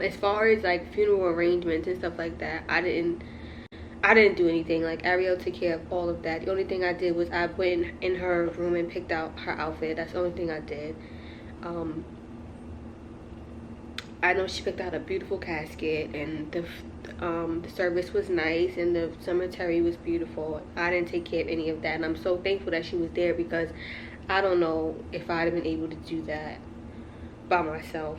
As far as like funeral arrangements and stuff like that, I didn't do anything. Like Ariel took care of all of that. The only thing I did was I went in her room and picked out her outfit. That's the only thing I did. I know she picked out a beautiful casket, and the service was nice, and the cemetery was beautiful. I didn't take care of any of that, and I'm so thankful that she was there, because I don't know if I'd have been able to do that by myself.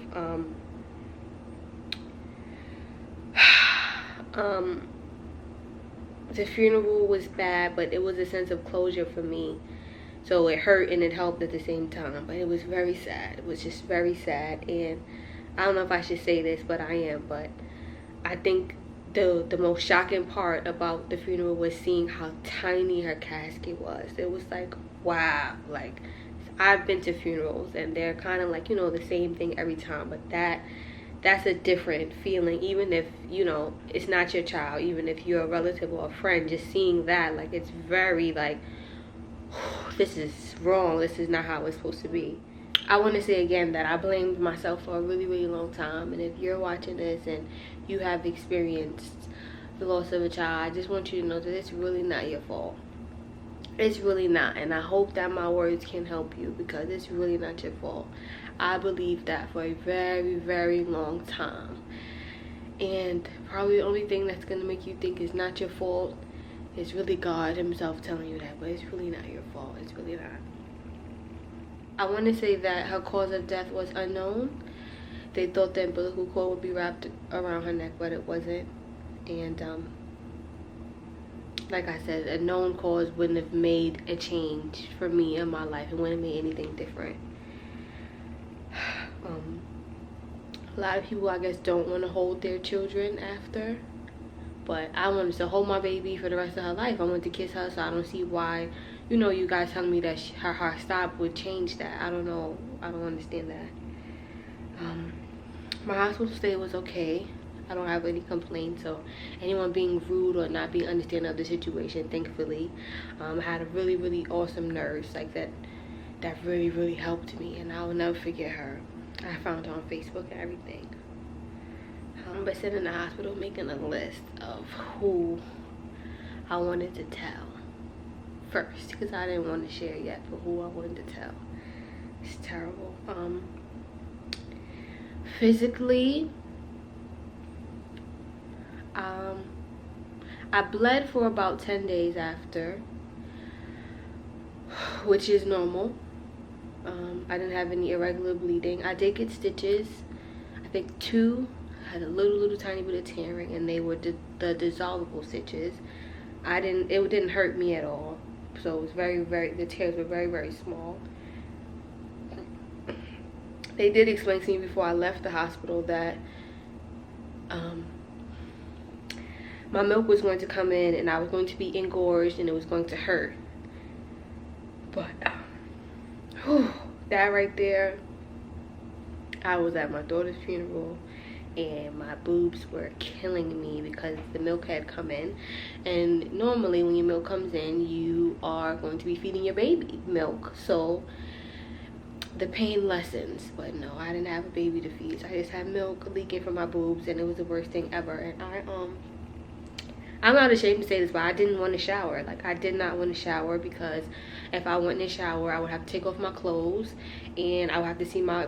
The funeral was bad, but it was a sense of closure for me. So it hurt and it helped at the same time. But it was very sad. It was just very sad. And I don't know if I should say this, but I am. But I think the most shocking part about the funeral was seeing how tiny her casket was. It was like, wow. Like, I've been to funerals and they're kind of like, you know, the same thing every time. But that's a different feeling, even if, you know, it's not your child, even if you're a relative or a friend. Just seeing that, like, it's very like, this is wrong, this is not how it's supposed to be. I want to say again that I blamed myself for a really, really long time. And if you're watching this and you have experienced the loss of a child, I just want you to know that it's really not your fault. It's really not. And I hope that my words can help you, because it's really not your fault. I believed that for a very, very long time. And probably the only thing that's going to make you think it's not your fault is really God himself telling you that. But it's really not your fault. It's really not. I want to say that her cause of death was unknown. They thought the umbilical cord would be wrapped around her neck, but it wasn't. And like I said, a known cause wouldn't have made a change for me in my life. It wouldn't have made anything different. A lot of people, I guess, don't want to hold their children after. But I wanted to hold my baby for the rest of her life. I wanted to kiss her, so I don't see why, you know, you guys telling me that her heart stop would change that. I don't know. I don't understand that. My hospital stay was okay. I don't have any complaints. So anyone being rude or not being understanding of the situation, thankfully. I had a really, really awesome nurse like that really, really helped me. And I will never forget her. I found her on Facebook and everything. But sitting in the hospital making a list of who I wanted to tell first, because I didn't want to share yet, but who I wanted to tell. It's terrible. Physically, I bled for about 10 days after, which is normal. I didn't have any irregular bleeding. I did get stitches. I think 2. Had a little tiny bit of tearing, and they were the dissolvable stitches. It didn't hurt me at all. So it was the tears were very, very small. They did explain to me before I left the hospital that my milk was going to come in and I was going to be engorged and it was going to hurt. But that right there, I was at my daughter's funeral and my boobs were killing me because the milk had come in. And normally when your milk comes in, you are going to be feeding your baby milk, so the pain lessens. But no, I didn't have a baby to feed, so I just had milk leaking from my boobs, and it was the worst thing ever. And I'm not ashamed to say this, but I didn't want to shower. Like, I did not want to shower, because if I went in the shower, I would have to take off my clothes and I would have to see my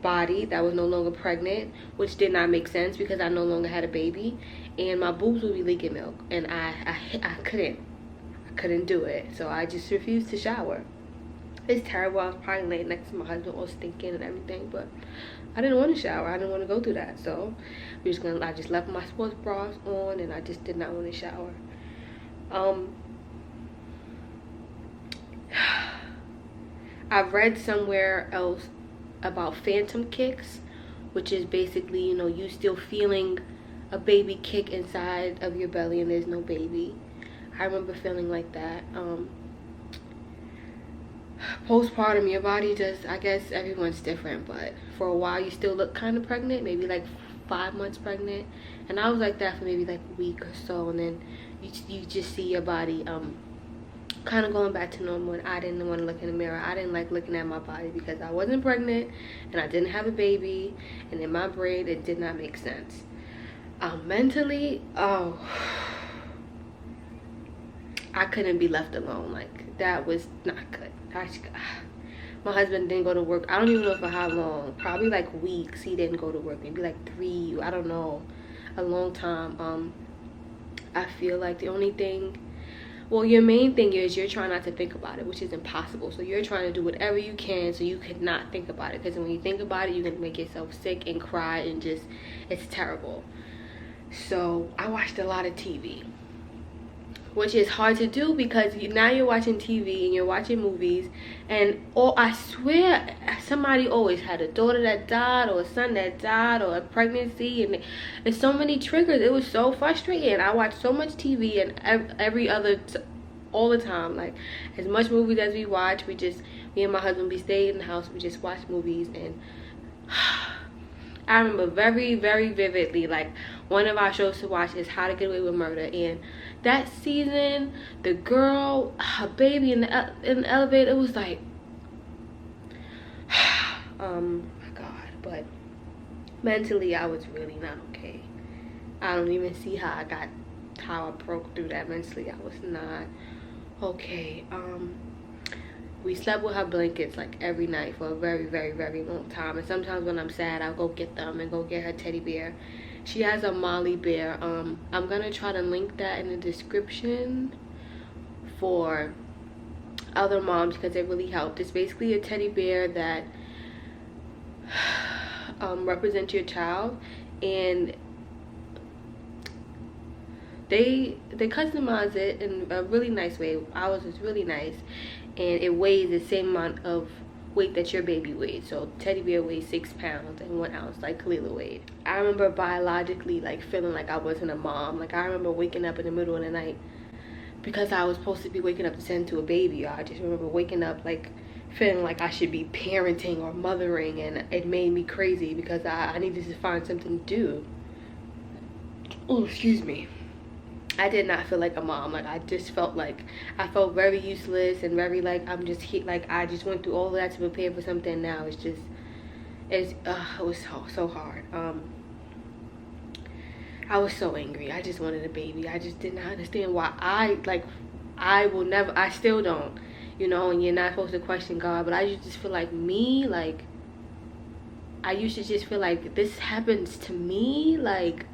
body that was no longer pregnant, which did not make sense because I no longer had a baby, and my boobs would be leaking milk, and I couldn't do it. So I just refused to shower. It's terrible. I was probably laying next to my husband all stinking and everything, but I didn't want to shower. I didn't want to go through that. So I just left my sports bras on, and I just did not want to shower. I've read somewhere else about phantom kicks, which is basically, you know, you still feeling a baby kick inside of your belly and there's no baby. I remember feeling like that. Postpartum, your body does, I guess everyone's different, but for a while you still look kind of pregnant, maybe like 5 months pregnant, and I was like that for maybe like a week or so, and then you just see your body kind of going back to normal, and I didn't want to look in the mirror. I didn't like looking at my body because I wasn't pregnant and I didn't have a baby, and in my brain it did not make sense. Mentally, oh, I couldn't be left alone. Like, that was not good. My husband didn't go to work. I don't even know for how long. Probably like weeks he didn't go to work. Maybe like 3, I don't know, a long time. I feel like the only thing, well, your main thing is you're trying not to think about it, which is impossible. So you're trying to do whatever you can so you could not think about it, because when you think about it, you're gonna make yourself sick and cry, and just, it's terrible. So I watched a lot of TV, which is hard to do because now you're watching TV and you're watching movies, and I swear somebody always had a daughter that died, or a son that died, or a pregnancy, and there's so many triggers. It was so frustrating. I watched so much TV, and all the time, like, as much movies as we watch, me and my husband, we stayed in the house, we just watched movies. And I remember very, very vividly, like, one of our shows to watch is How to Get Away with Murder, and that season, the girl, her baby in the elevator, it was like, my God. But mentally, I was really not okay. I don't even see how I broke through that. Mentally, I was not okay. We slept with her blankets like every night for a very, very, very long time. And sometimes when I'm sad, I'll go get them and go get her teddy bear. She has a Molly bear. I'm gonna try to link that in the description for other moms, because it really helped. It's basically a teddy bear that represents your child, and they customize it in a really nice way. Ours was really nice, and it weighs the same amount of weight that your baby weighed. So teddy bear weighs 6 pounds and 1 ounce, like Kalilah weighed. I remember biologically, like, feeling like I wasn't a mom. Like, I remember waking up in the middle of the night because I was supposed to be waking up to send to a baby. I just remember waking up, like, feeling like I should be parenting or mothering, and it made me crazy because I needed to find something to do. Oh, excuse me. I did not feel like a mom. Like, I just felt like I felt very useless and very like I'm just like I just went through all of that to prepare for something. Now it was so hard. I was so angry. I just wanted a baby. I just did not understand why I still don't, you know, and you're not supposed to question God, but I used to just feel like I used to just feel like this happens to me, like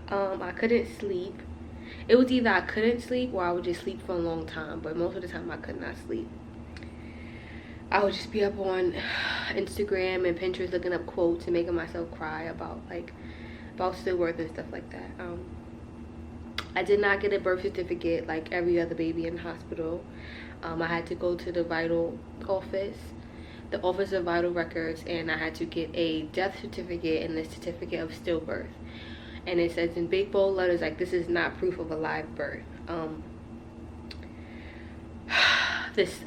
I couldn't sleep. It was either I couldn't sleep or I would just sleep for a long time, but most of the time I could not sleep. I would just be up on Instagram and Pinterest looking up quotes and making myself cry about stillbirth and stuff like that. I did not get a birth certificate like every other baby in the hospital. I had to go to the vital office, the Office of Vital Records, and I had to get a death certificate and a certificate of stillbirth. And it says in big bold letters, like, this is not proof of a live birth.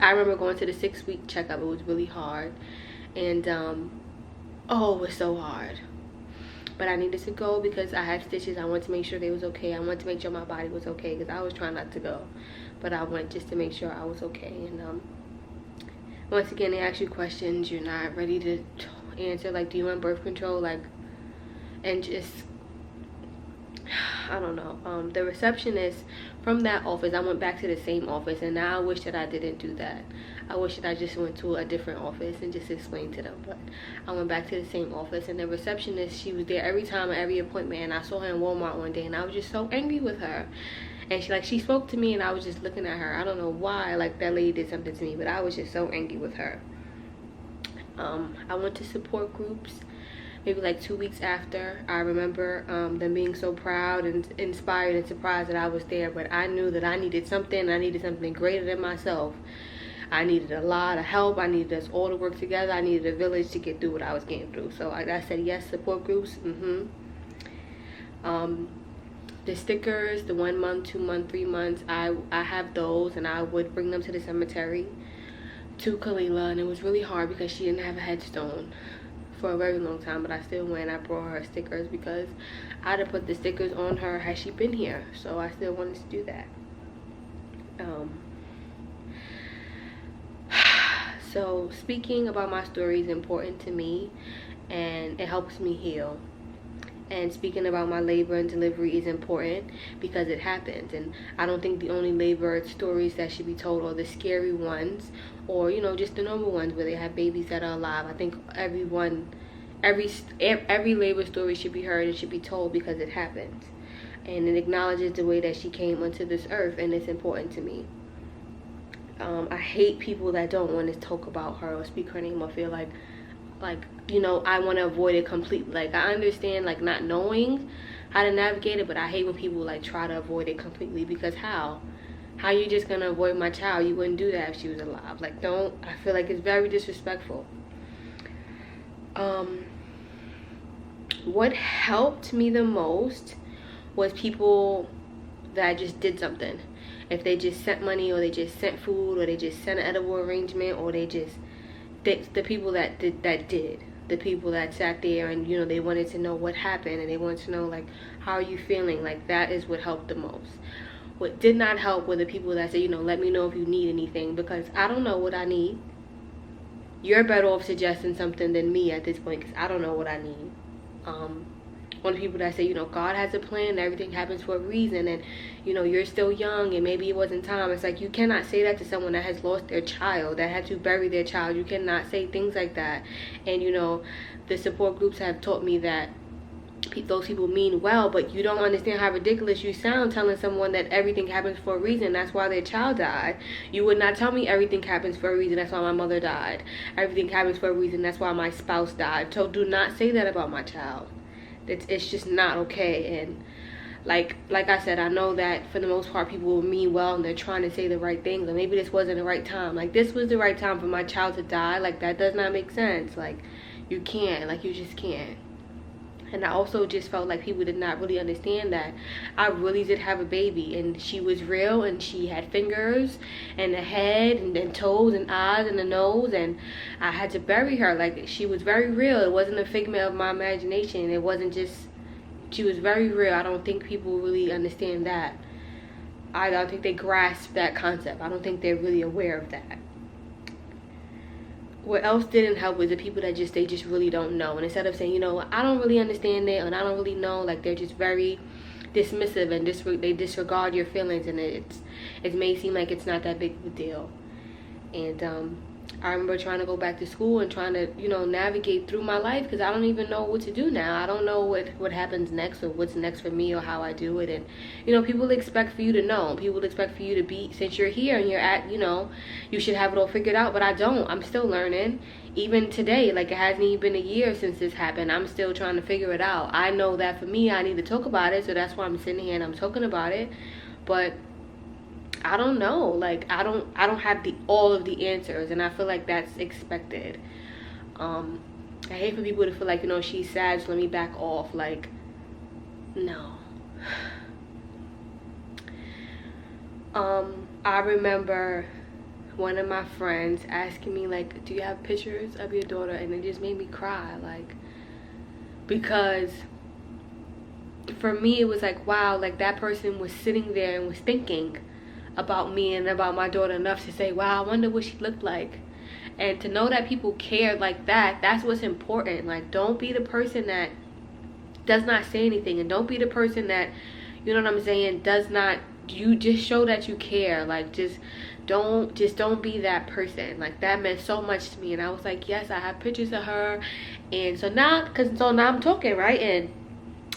I remember going to the 6-week checkup. It was really hard, and it was so hard. But I needed to go because I had stitches. I wanted to make sure they was okay. I wanted to make sure my body was okay because I was trying not to go, but I went just to make sure I was okay. And once again, they ask you questions you're not ready to answer, like, do you want birth control, like, and just, I don't know. The receptionist from that office, I went back to the same office, and now I wish that I didn't do that. I wish that I just went to a different office and just explained to them. But I went back to the same office, and the receptionist, she was there every time at every appointment. And I saw her in Walmart one day, and I was just so angry with her. And she spoke to me, and I was just looking at her. I don't know why, like, that lady did something to me, but I was just so angry with her. I went to support groups maybe like 2 weeks after. I remember them being so proud and inspired and surprised that I was there, but I knew that I needed something. I needed something greater than myself. I needed a lot of help. I needed us all to work together. I needed a village to get through what I was getting through. So I said yes, support groups. The stickers, the 1 month, 2 month, 3 months, I have those, and I would bring them to the cemetery to Kalilah. And it was really hard because she didn't have a headstone for a very long time, but I still went and I brought her stickers because I'd have put the stickers on her had she been here. So I still wanted to do that. So speaking about my story is important to me, and it helps me heal. And speaking about my labor and delivery is important because it happens. And I don't think the only labor stories that should be told are the scary ones, or, you know, just the normal ones where they have babies that are alive. I think every labor story should be heard and should be told because it happens. And it acknowledges the way that she came onto this earth, and it's important to me. I hate people that don't want to talk about her or speak her name or feel like, you know, I want to avoid it completely. Like, I understand, like, not knowing how to navigate it, but I hate when people, like, try to avoid it completely. Because how you just gonna avoid my child? You wouldn't do that if she was alive. Like, don't. I feel like it's very disrespectful. What helped me the most was people that just did something. If they just sent money, or they just sent food, or they just sent an edible arrangement, or the people that did, the people that sat there and, you know, they wanted to know what happened, and they wanted to know, like, how are you feeling? Like, that is what helped the most. What did not help were the people that said, you know, let me know if you need anything, because I don't know what I need. You're better off suggesting something than me at this point, because I don't know what I need. One of the people that say, you know, God has a plan, everything happens for a reason, and, you know, you're still young and maybe it wasn't time. It's like, you cannot say that to someone that has lost their child, that had to bury their child. You cannot say things like that. And, you know, the support groups have taught me that those people mean well, but you don't understand how ridiculous you sound telling someone that everything happens for a reason, that's why their child died. You would not tell me everything happens for a reason, that's why my mother died. Everything happens for a reason, that's why my spouse died. So do not say that about my child. It's just not okay. And like I said, I know that for the most part people will mean well and they're trying to say the right things, or maybe this wasn't the right time. Like, this was the right time for my child to die. Like, that does not make sense. Like, you can't. Like, you just can't. And I also just felt like people did not really understand that I really did have a baby, and she was real, and she had fingers and a head and toes and eyes and a nose, and I had to bury her. Like, she was very real. It wasn't a figment of my imagination. It wasn't just, she was very real. I don't think people really understand that. I don't think they grasp that concept. I don't think they're really aware of that. What else didn't help was the people that they just really don't know. And instead of saying, you know, I don't really understand it, and I don't really know, like, they're just very dismissive, and they disregard your feelings, and it may seem like it's not that big of a deal. And I remember trying to go back to school and trying to, you know, navigate through my life, because I don't even know what to do now. I don't know what happens next, or what's next for me, or how I do it. And, you know, people expect for you to know. People expect for you to be, since you're here and you're at, you know, you should have it all figured out. But I don't. I'm still learning. Even today, like, it hasn't even been a year since this happened. I'm still trying to figure it out. I know that for me, I need to talk about it. So that's why I'm sitting here and I'm talking about it. But I don't know. Like, I don't have all of the answers, and I feel like that's expected. I hate for people to feel like, you know, she's sad, so let me back off. Like, no. I remember one of my friends asking me, like, do you have pictures of your daughter? And it just made me cry, like, because for me it was like, wow, like, that person was sitting there and was thinking about me and about my daughter enough to say, wow, I wonder what she looked like. And to know that people care like that, that's what's important. Like, don't be the person that does not say anything, and don't be the person that, you know what I'm saying, does not, you just show that you care. Like, just don't be that person. Like, that meant so much to me. And I was like, yes, I have pictures of her. And so now I'm talking, right? And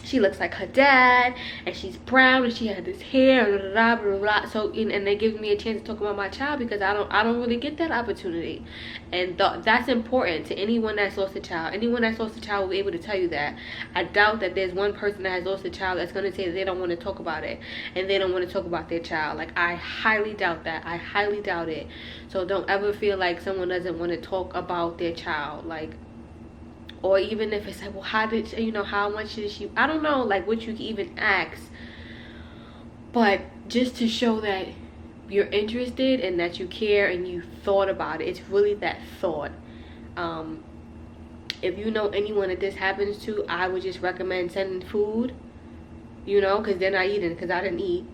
she looks like her dad, and she's brown, and she had this hair, blah, blah, blah, blah. So, and they give me a chance to talk about my child, because I don't really get that opportunity. And that's important to anyone that's lost a child. Anyone that's lost a child will be able to tell you that. I doubt that there's one person that has lost a child that's going to say that they don't want to talk about it, and they don't want to talk about their child. Like, I highly doubt that. I highly doubt it. So don't ever feel like someone doesn't want to talk about their child. Like, or even if it's like, well, how much did she, I don't know, like, what you can even ask. But just to show that you're interested and that you care and you thought about it. It's really that thought. if you know anyone that this happens to, I would just recommend sending food, you know, because they're not eating, because I didn't eat.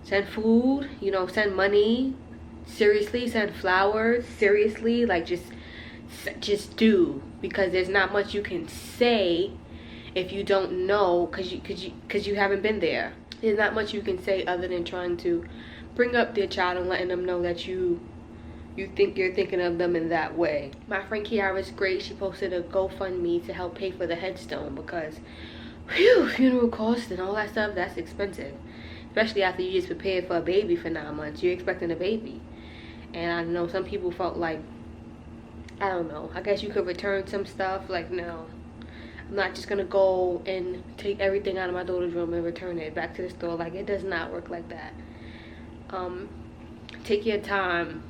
Send food, you know, send money, seriously, send flowers, seriously, like just do, because there's not much you can say if you don't know, because you haven't been there. There's not much you can say other than trying to bring up their child and letting them know that you're thinking of them in that way. My friend Kiara's great. She posted a GoFundMe to help pay for the headstone, because whew, funeral costs and all that stuff, that's expensive, especially after you just prepared for a baby for 9 months. You're expecting a baby. And I know some people felt like, I don't know, I guess you could return some stuff. Like, no, I'm not just gonna go and take everything out of my daughter's room and return it back to the store. Like, it does not work like that. Take your time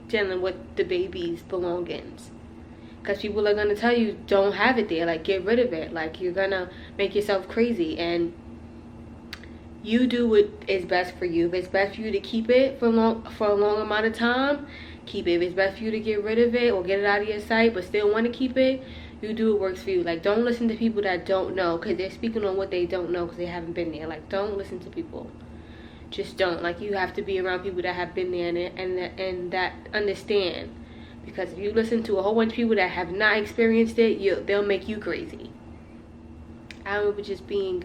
dealing with the baby's belongings, because people are gonna tell you don't have it there, like get rid of it, like you're gonna make yourself crazy. And you do what is best for you. If it's best for you to keep it for a long amount of time, keep it. If it's best for you to get rid of it or get it out of your sight but still want to keep it, you do what works for you. Like, don't listen to people that don't know, because they're speaking on what they don't know because they haven't been there. Like, don't listen to people. Just don't. Like, you have to be around people that have been there and that understand. Because if you listen to a whole bunch of people that have not experienced it, they'll make you crazy. I remember just being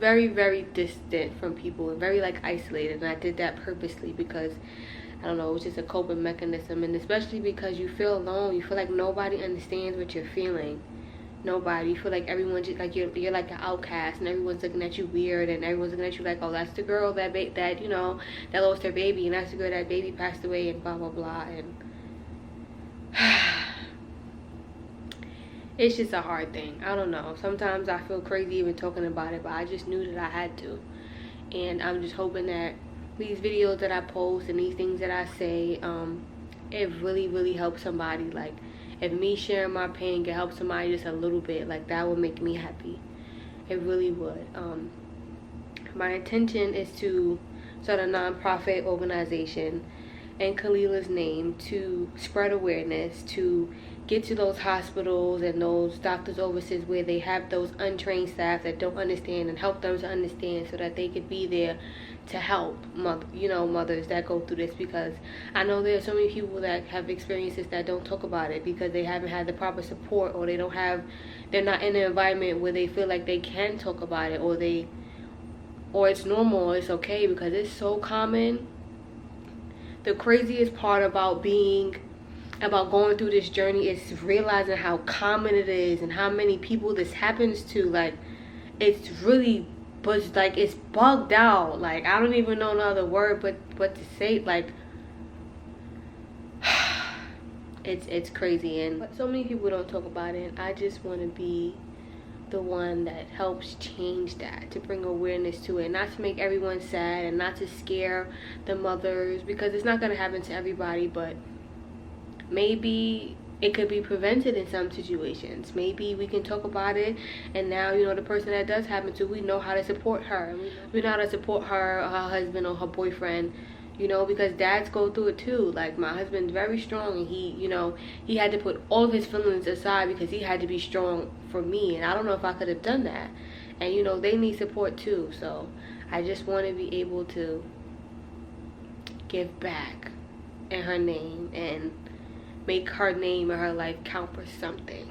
very, very distant from people and very, like, isolated. And I did that purposely because, I don't know, it was just a coping mechanism. And especially because you feel alone. You feel like nobody understands what you're feeling. Nobody. You feel like everyone's just, like, you're like an outcast, and everyone's looking at you weird, and everyone's looking at you like, oh, that's the girl that you know, that lost her baby, and that's the girl that baby passed away, and blah, blah, blah. And it's just a hard thing. I don't know. Sometimes I feel crazy even talking about it, but I just knew that I had to. And I'm just hoping that these videos that I post and these things that I say, it really, really helps somebody. Like, if me sharing my pain can help somebody just a little bit, like, that would make me happy. It really would. My intention is to start a non-profit organization in Kalilah's name to spread awareness, to get to those hospitals and those doctors' offices where they have those untrained staff that don't understand, and help them to understand so that they could be there to help mothers that go through this. Because I know there are so many people that have experiences that don't talk about it because they haven't had the proper support, or they're not in an environment where they feel like they can talk about it, or it's normal, or it's okay, because it's so common. The craziest part about going through this journey is realizing how common it is and how many people this happens to. Like, it's really, but like, it's bugged out. Like, I don't even know another word but to say, like, it's crazy. And so many people don't talk about it. I just want to be the one that helps change that, to bring awareness to it, not to make everyone sad and not to scare the mothers, because it's not going to happen to everybody, but maybe it could be prevented in some situations. Maybe we can talk about it, and now, you know, the person that does happen to, we know how to support her. We know how to support her or her husband or her boyfriend, you know, because dads go through it too. Like, my husband's very strong, and he had to put all of his feelings aside because he had to be strong for me, and I don't know if I could have done that. And, you know, they need support too. So I just want to be able to give back in her name and make her name and her life count for something.